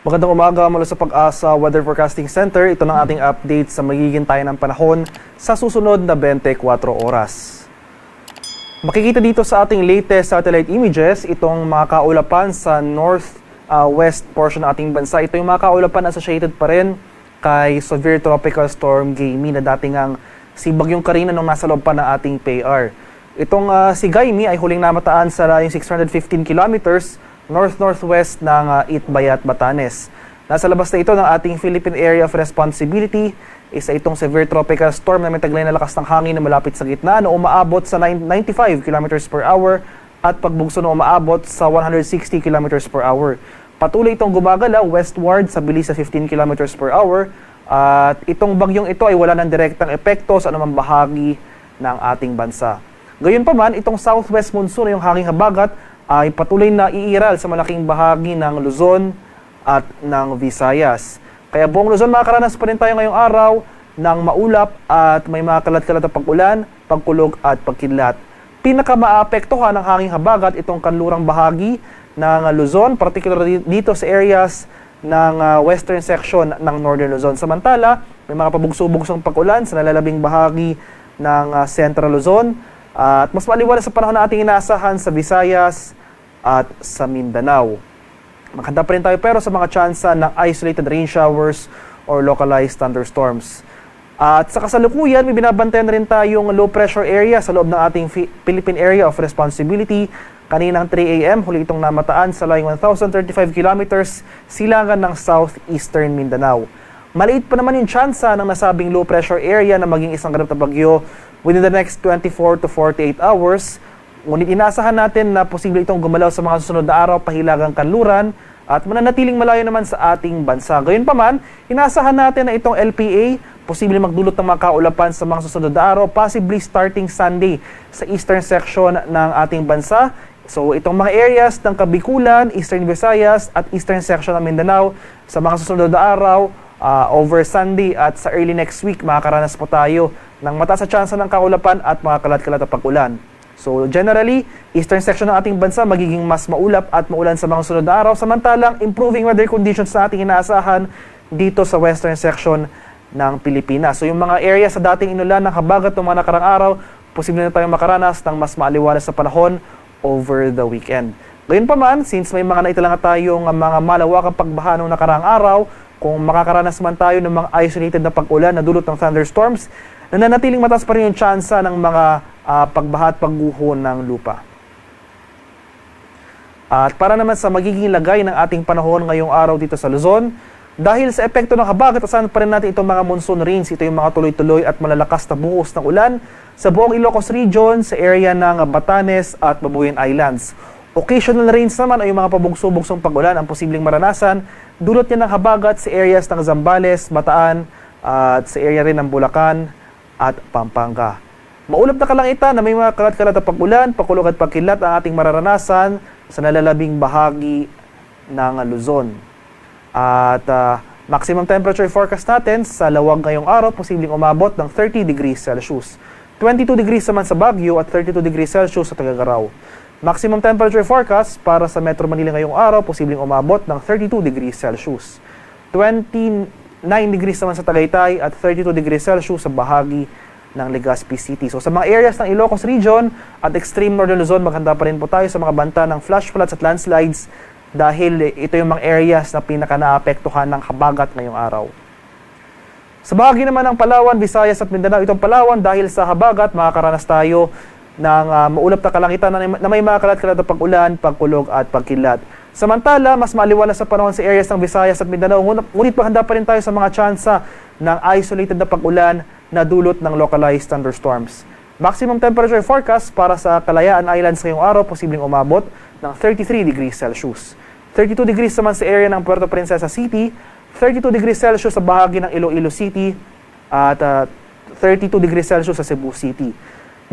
Magandang umaga mula sa Pag-asa Weather Forecasting Center. Ito ng ating update sa magiging tayo ng panahon sa susunod na 24 oras. Makikita dito sa ating latest satellite images itong mga kaulapan sa north-west portion ng ating bansa. Ito yung mga kaulapan associated pa rin kay Severe Tropical Storm Gaimi na dating ang si Bagyong Karina nung nasa loob pa ng ating PAR. Itong si Gaimi ay huling namataan sa layong 615 kilometers north-northwest ng Itbayat, Batanes. Nasa labas na ito ng ating Philippine Area of Responsibility. Isa itong severe tropical storm na may taglay na lakas ng hangin na malapit sa gitna na umaabot sa 95 km per hour at pagbugso na umaabot sa 160 km per hour. Patuloy itong gumagalaw westward sa bilis sa 15 km per hour at itong bagyong ito ay wala ng direktang epekto sa anumang bahagi ng ating bansa. Gayunpaman, itong southwest monsoon, yung hanging habagat, ay patuloy na iiral sa malaking bahagi ng Luzon at ng Visayas. Kaya buong Luzon makakaranas pa rin tayo ngayong araw ng maulap at may mga kalat-kalat na pag-ulan, pagkulog at pagkidlat. Pinaka-maapektuhan ng hanging habagat itong kanlurang bahagi ng Luzon, particularly dito sa areas ng western section ng Northern Luzon. Samantala, may mga pabugso-bugsong pag-ulan sa nalalabing bahagi ng Central Luzon, at mas maliwanag sa panahon na ating inaasahan sa Visayas at sa Mindanao. Makahanda pa rin tayo pero sa mga tsansa ng isolated rain showers or localized thunderstorms. At sa kasalukuyan, may binabantayan na rin tayong low pressure area sa loob ng ating Philippine Area of Responsibility. Kaninang 3 a.m., huli itong namataan sa layong 1,035 kilometers silangan ng southeastern Mindanao. Maliit pa naman yung tsansa ng nasabing low pressure area na maging isang ganap na bagyo within the next 24 to 48 hours. Ngunit inaasahan natin na posible itong gumalaw sa mga susunod na araw, pahilagang kanluran, at mananatiling malayo naman sa ating bansa. Gayunpaman, inaasahan natin na itong LPA posible magdulot ng mga kaulapan sa mga susunod na araw, possibly starting Sunday sa eastern section ng ating bansa. So itong mga areas ng Kabikulan, Eastern Visayas at eastern section ng Mindanao sa mga susunod na araw, over Sunday at sa early next week, makakaranas po tayo ng mataas na tsansa ng kaulapan at mga kalat-kalat na pag-ulan. So generally, eastern section ng ating bansa magiging mas maulap at maulan sa mga sunod na araw, samantalang improving weather conditions na ating inaasahan dito sa western section ng Pilipinas. So yung mga area sa dating inulan ng habagat ng mga nakarang araw, posible na tayong makaranas ng mas maaliwalas sa panahon over the weekend. Gayunpaman, since may mga naitala nga tayong mga malawakang pagbaha noong nakarang araw, kung makakaranas man tayo ng mga isolated na pag-ulan na dulot ng thunderstorms, nananatiling mataas pa rin yung tsansa ng mga pagbaha at pagguho ng lupa. At para naman sa magiging lagay ng ating panahon ngayong araw dito sa Luzon, dahil sa epekto ng habagat, asahan pa rin natin itong mga monsoon rains. Ito yung mga tuloy-tuloy at malalakas na buhos ng ulan sa buong Ilocos Region, sa area ng Batanes at Babuyan Islands. Occasional rains naman ay yung mga pabugso-bugsong pag-ulan ang posibleng maranasan. Dulot niya ng habagat sa areas ng Zambales, Bataan, at sa area rin ng Bulacan at Pampanga. Maulap na kalangitan na may mga kalat-kalat na pag-ulan, pakulog at pagkilat ang ating mararanasan sa nalalabing bahagi ng Luzon. At maximum temperature forecast natin sa Lawag ngayong araw, posibleng umabot ng 30 degrees Celsius. 22 degrees naman sa Baguio at 32 degrees Celsius sa Tuguegarao. Maximum temperature forecast para sa Metro Manila ngayong araw, posibleng umabot ng 32 degrees Celsius. 29 degrees naman sa Tagaytay at 32 degrees Celsius sa bahagi ng Legazpi City. So sa mga areas ng Ilocos Region at extreme Northern Luzon, maghanda pa rin po tayo sa mga banta ng flash floods at landslides dahil ito yung mga areas na pinaka-naapektuhan ng habagat ngayong araw. Sa bahagi naman ng Palawan, Visayas at Mindanao, itong Palawan dahil sa habagat, makakaranas tayo ng maulap na kalangitan na may mga kalat-kalat na pag-ulan, pagkulog at pagkilat. Samantala, mas maliwanag sa panahon sa areas ng Visayas at Mindanao, ngunit maghanda pa rin tayo sa mga tsansa ng isolated na pag-ulan na dulot ng localized thunderstorms. Maximum temperature forecast para sa Kalayaan Islands ngayong araw, posibleng umabot ng 33 degrees Celsius. 32 degrees naman sa area ng Puerto Princesa City, 32 degrees Celsius sa bahagi ng Iloilo City, at 32 degrees Celsius sa Cebu City.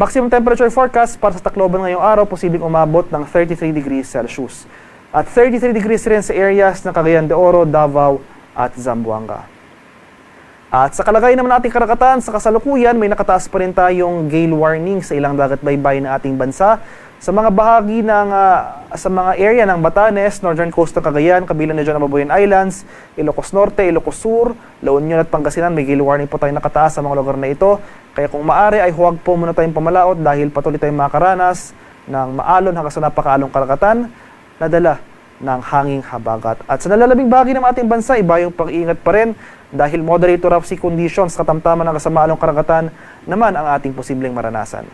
Maximum temperature forecast para sa Tacloban ngayong araw, posibleng umabot ng 33 degrees Celsius. At 33 degrees rin sa areas ng Cagayan de Oro, Davao at Zamboanga. At sa kalagayan naman nating karagatan, sa kasalukuyan, may nakataas pa rin tayong gale warning sa ilang dagat baybay ng ating bansa. Sa mga bahagi sa mga area ng Batanes, Northern Coast ng Cagayan, kabilang na dyan ang Babuyan Islands, Ilocos Norte, Ilocos Sur, La Union at Pangasinan, may gale warning po tayong nakataas sa mga lugar na ito. Kaya kung maaari ay huwag po muna tayong pamalaot dahil patuloy tayong makaranas ng maalon hanggang sa napakaalong karagatan na dala ng hanging habagat. At sa nalalabing bahagi ng ating bansa, iba yung pag-iingat pa rin dahil moderate to rough sea conditions, katamtaman ng kasamaalong karagatan naman ang ating posibleng maranasan.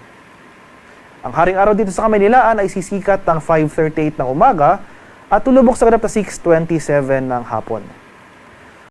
Ang haring araw dito sa Kamaynilaan ay sisikat ng 5:38 ng umaga at tulubok sa ganap na 6:27 ng hapon.